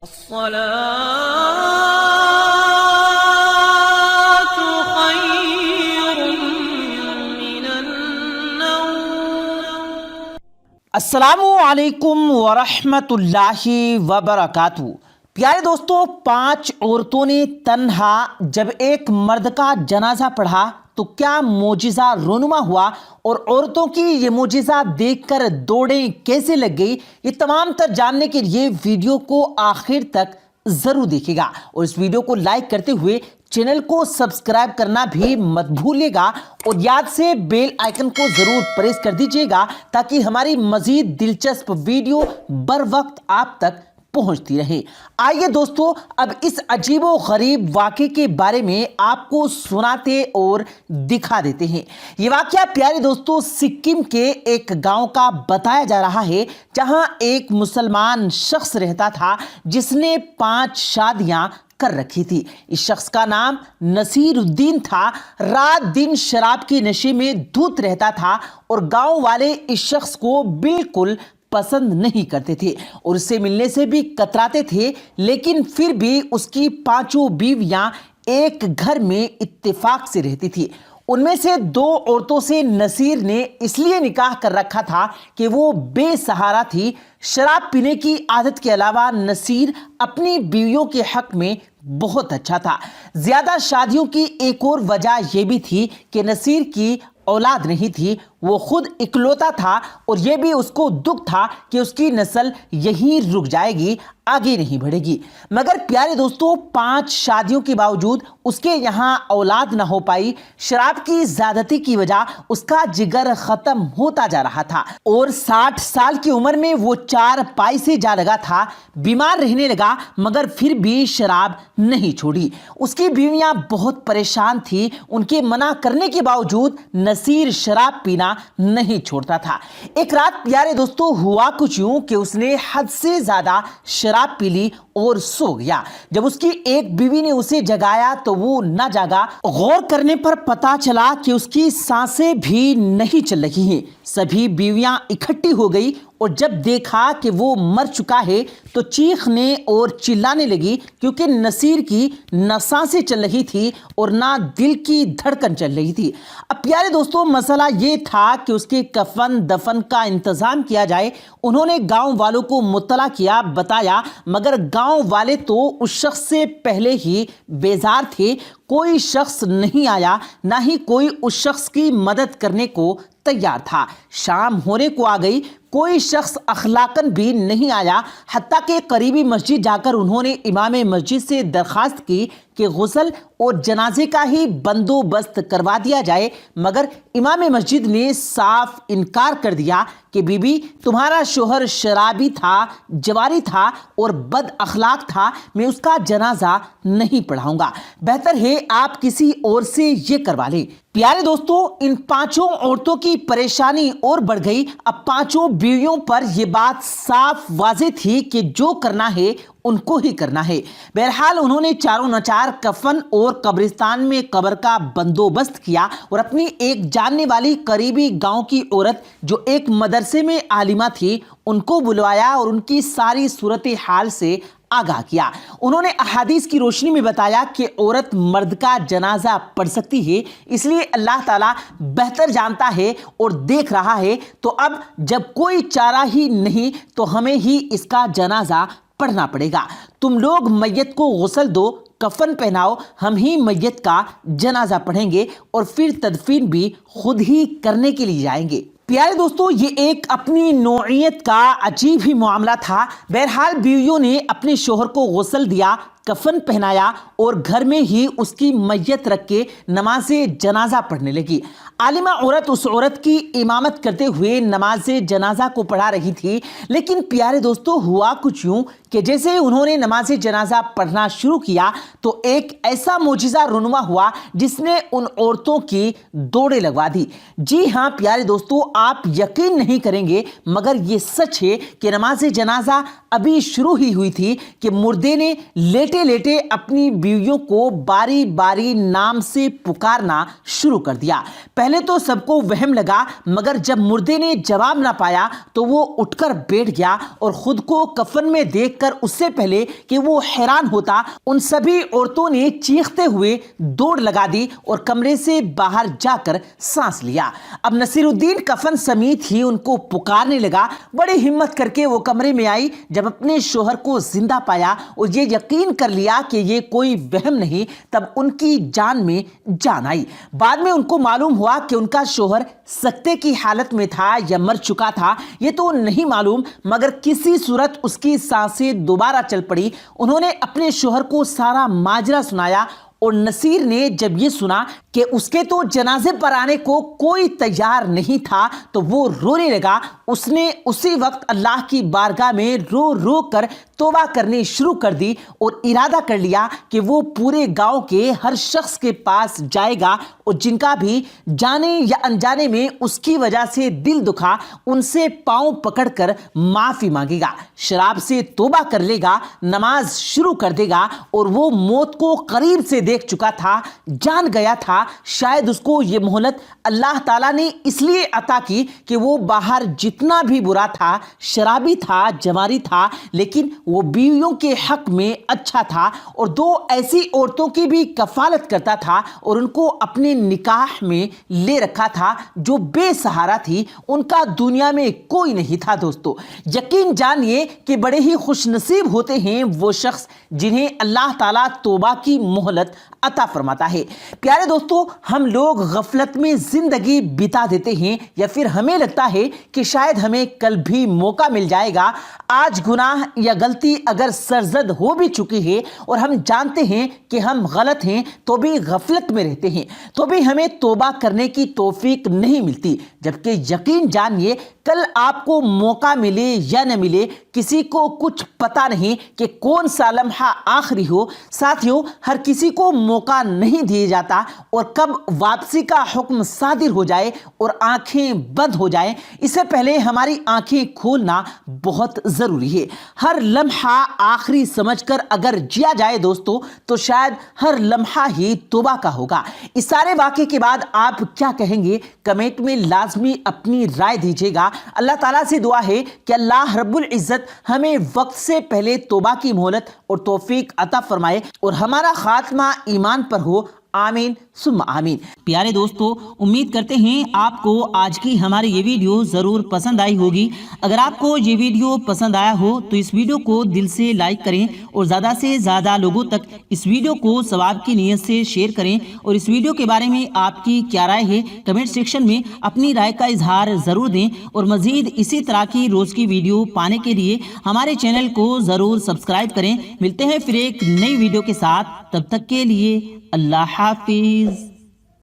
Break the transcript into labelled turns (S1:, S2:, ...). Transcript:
S1: الصلاة خير من النوم.
S2: السلام علیکم ورحمۃ اللہ وبرکاتہ. پیارے دوستوں، 5 عورتوں نے تنہا جب ایک مرد کا جنازہ پڑھا تو کیا معجزہ رونما ہوا، اور عورتوں کی یہ معجزہ دیکھ کر دوڑیں کیسے لگ گئی، یہ تمام تر جاننے کے لیے ویڈیو کو آخر تک ضرور دیکھے گا، اور اس ویڈیو کو لائک کرتے ہوئے چینل کو سبسکرائب کرنا بھی مت بھولیے گا، اور یاد سے بیل آئیکن کو ضرور پریس کر دیجیے گا تاکہ ہماری مزید دلچسپ ویڈیو بر وقت آپ تک پہنچتی رہے. آئیے دوستو، اب اس عجیب و غریب واقعے کے بارے میں آپ کو سناتے اور دکھا دیتے ہیں. یہ واقعہ پیارے دوستو سکم کے ایک گاؤں کا بتایا جا رہا ہے، جہاں ایک مسلمان شخص رہتا تھا جس نے 5 شادیاں کر رکھی تھی. اس شخص کا نام نصیر الدین تھا. رات دن شراب کے نشے میں دھت رہتا تھا، اور گاؤں والے اس شخص کو بالکل پسند نہیں کرتے تھے اور اس سے ملنے سے بھی کتراتے تھے، لیکن پھر بھی اس کی 5 بیویاں ایک گھر میں اتفاق سے رہتی تھی. ان میں سے 2 عورتوں سے نصیر نے اس لیے نکاح کر رکھا تھا کہ وہ بے سہارا تھی. شراب پینے کی عادت کے علاوہ نصیر اپنی بیویوں کے حق میں بہت اچھا تھا. زیادہ شادیوں کی ایک اور وجہ یہ بھی تھی کہ نصیر کی اولاد نہیں تھی، وہ خود اکلوتا تھا، اور یہ بھی اس کو دکھ تھا کہ اس کی نسل یہیں رک جائے گی، آگے نہیں بڑھے گی. مگر پیارے دوستو، 5 شادیوں کے باوجود اس کے یہاں اولاد نہ ہو پائی. شراب کی زیادتی کی وجہ اس کا جگر ختم ہوتا جا رہا تھا، اور 60 سال کی عمر میں وہ 4 پائی سے جا لگا تھا. بیمار رہنے لگا، مگر پھر بھی شراب نہیں چھوڑی. اس کی بیویاں بہت پریشان تھی. ان کے منع کرنے کے باوجود نصیر شراب پینا نہیں چھوڑتا تھا. ایک رات پیارے دوستو ہوا کچھ یوں کہ اس نے حد سے زیادہ شراب پی لی اور سو گیا. جب اس کی ایک بیوی نے اسے جگایا تو وہ نہ جاگا. غور کرنے پر پتا چلا کہ اس کی سانسیں بھی نہیں چل رہی ہیں. سبھی بیویاں اکٹھی ہو گئی، اور جب دیکھا کہ وہ مر چکا ہے تو چیخنے اور چلانے لگی، کیونکہ نصیر کی نہ سانسیں چل رہی تھی اور نہ دل کی دھڑکن چل رہی تھی. اب پیارے دوستو مسئلہ یہ تھا کہ اس کے کفن دفن کا انتظام کیا جائے. انہوں نے گاؤں والوں کو مطلع کیا، بتایا، مگر گاؤں والے تو اس شخص سے پہلے ہی بیزار تھے. کوئی شخص نہیں آیا، نہ ہی کوئی اس شخص کی مدد کرنے کو تیار تھا. شام ہونے کو آ گئی، کوئی شخص اخلاقاً بھی نہیں آیا. حتیٰ کہ قریبی مسجد جا کر انہوں نے امام مسجد سے درخواست کی کہ غسل اور جنازے کا ہی بندوبست کروا دیا جائے، مگر امام مسجد نے صاف انکار کر دیا کہ بی بی، تمہارا شوہر شرابی تھا، جواری تھا اور بد اخلاق تھا، میں اس کا جنازہ نہیں پڑھاؤں گا، بہتر ہے آپ کسی اور سے یہ کروا لیں. پیارے دوستو، ان 5 عورتوں کی پریشانی اور بڑھ گئی. اب 5 بیویوں پر یہ بات صاف واضح تھی کہ جو کرنا ہے ان کو ہی کرنا ہے. بہرحال انہوں نے چاروں نچار کفن اور قبرستان میں قبر کا بندوبست کیا، اور اپنی ایک جاننے والی قریبی گاؤں کی عورت جو ایک مدرسے میں عالمہ تھی ان کو بلوایا اور ان کی ساری صورتحال سے آگاہ کیا. انہوں نے احادیث کی روشنی میں بتایا کہ عورت مرد کا جنازہ پڑھ سکتی ہے، اس لیے اللہ تعالیٰ بہتر جانتا ہے اور دیکھ رہا ہے. تو اب جب کوئی چارہ ہی نہیں تو ہمیں ہی اس کا جنازہ پڑھنا پڑے گا. تم لوگ میت کو غسل دو، کفن پہناؤ، ہم ہی میت کا جنازہ پڑھیں گے اور پھر تدفین بھی خود ہی کرنے کے لیے جائیں گے. پیارے دوستو، یہ ایک اپنی نوعیت کا عجیب ہی معاملہ تھا. بہرحال بیویوں نے اپنے شوہر کو غسل دیا، کفن پہنایا اور گھر میں ہی اس کی میت رکھ کے نماز جنازہ پڑھنے لگی. عالمہ عورت اس عورت کی امامت کرتے ہوئے نماز جنازہ کو پڑھا رہی تھی. لیکن پیارے دوستو ہوا کچھ یوں کہ جیسے انہوں نے نماز جنازہ پڑھنا شروع کیا تو ایک ایسا معجزہ رونما ہوا جس نے ان عورتوں کی دوڑیں لگوا دی. جی ہاں پیارے دوستو، آپ یقین نہیں کریں گے مگر یہ سچ ہے کہ نماز جنازہ ابھی شروع ہی ہوئی تھی کہ مردے نے لیٹے لیٹے لیٹے اپنی بیویوں کو باری باری نام سے پکارنا شروع کر دیا۔ پہلے تو سب کو وہم لگا، مگر جب مردے نے جواب نہ پایا تو وہ اٹھ کر بیٹھ گیا اور خود کو کفن میں دیکھ کر اس سے پہلے کہ وہ حیران ہوتا، ان سبھی عورتوں نے چیختے ہوئے دوڑ لگا دی اور کمرے سے باہر جا کر سانس لیا۔ اب نصیر الدین کفن سمیت ہی ان کو پکارنے لگا۔ بڑی ہمت کر کے وہ کمرے میں آئی۔ جب اپنے شوہر کو زندہ پایا اور یہ یقین کر لیا کہ یہ کوئی وہم نہیں، تب ان کی جان میں جان آئی۔ بعد میں ان کو معلوم ہوا کہ ان کا شوہر سکتے کی حالت میں تھا یا مر چکا تھا، یہ تو نہیں معلوم، مگر کسی صورت اس کی سانسیں دوبارہ چل پڑی۔ انہوں نے اپنے شوہر کو سارا ماجرا سنایا اور نصیر نے جب یہ سنا کہ اس کے تو جنازے پر آنے کو کوئی تیار نہیں تھا تو وہ رونے لگا۔ اس نے اسی وقت اللہ کی بارگاہ میں رو رو کر توبہ کرنی شروع کر دی اور ارادہ کر لیا کہ وہ پورے گاؤں کے ہر شخص کے پاس جائے گا اور جن کا بھی جانے یا انجانے میں اس کی وجہ سے دل دکھا، ان سے پاؤں پکڑ کر معافی مانگے گا، شراب سے توبہ کر لے گا، نماز شروع کر دے گا۔ اور وہ موت کو قریب سے دیکھ چکا تھا، جان گیا تھا شاید اس کو یہ مہلت اللہ تعالیٰ نے اس لیے عطا کی کہ وہ باہر جتنا بھی برا تھا، شرابی تھا، جواری تھا، لیکن وہ بیویوں کے حق میں اچھا تھا اور 2 ایسی عورتوں کی بھی کفالت کرتا تھا اور ان کو اپنے نکاح میں لے رکھا تھا جو بے سہارا تھی، ان کا دنیا میں کوئی نہیں تھا۔ دوستو یقین جانیے کہ بڑے ہی خوش نصیب ہوتے ہیں وہ شخص جنہیں اللہ تعالیٰ توبہ کی مہلت عطا فرماتا ہے۔ پیارے دوستو، ہم لوگ غفلت میں زندگی بتا دیتے ہیں یا پھر ہمیں لگتا ہے کہ شاید ہمیں کل بھی موقع مل جائے گا۔ آج گناہ یا غلطی اگر سرزد ہو بھی چکی ہے اور ہم جانتے ہیں کہ ہم غلط ہیں تو بھی غفلت میں رہتے ہیں، تو بھی ہمیں توبہ کرنے کی توفیق نہیں ملتی، جبکہ یقین جانیے کل آپ کو موقع ملے یا نہ ملے، کسی کو کچھ پتہ نہیں کہ کون سا لمحہ آخری ہو۔ ساتھیوں، ہر کسی کو موقع نہیں دیا جاتا اور کب واپسی کا حکم صادر ہو جائے اور آنکھیں بند ہو جائیں، اس سے پہلے ہماری آنکھیں کھولنا بہت ضروری ہے۔ ہر لمحہ آخری سمجھ کر اگر جیا جائے دوستو تو شاید ہر لمحہ ہی توبہ کا ہوگا۔ اس سارے واقعے کے بعد آپ کیا کہیں گے؟ کمنٹ میں لازمی اپنی رائے دیجیے گا۔ اللہ تعالیٰ سے دعا ہے کہ اللہ رب العزت ہمیں وقت سے پہلے توبہ کی مہلت اور توفیق عطا فرمائے اور ہمارا خاتمہ ایمان پر ہو، آمین ثم آمین۔ پیارے دوستو، امید کرتے ہیں آپ کو آج کی ہماری یہ ویڈیو ضرور پسند آئی ہوگی۔ اگر آپ کو یہ ویڈیو پسند آیا ہو تو اس ویڈیو کو دل سے لائک کریں اور زیادہ سے زیادہ لوگوں تک اس ویڈیو کو ثواب کی نیت سے شیئر کریں، اور اس ویڈیو کے بارے میں آپ کی کیا رائے ہے کمنٹ سیکشن میں اپنی رائے کا اظہار ضرور دیں، اور مزید اسی طرح کی روز کی ویڈیو پانے کے لیے ہمارے چینل کو ضرور سبسکرائب کریں۔ ملتے ہیں پھر ایک نئی ویڈیو کے ساتھ، تب تک کے لیے اللہ حافظ۔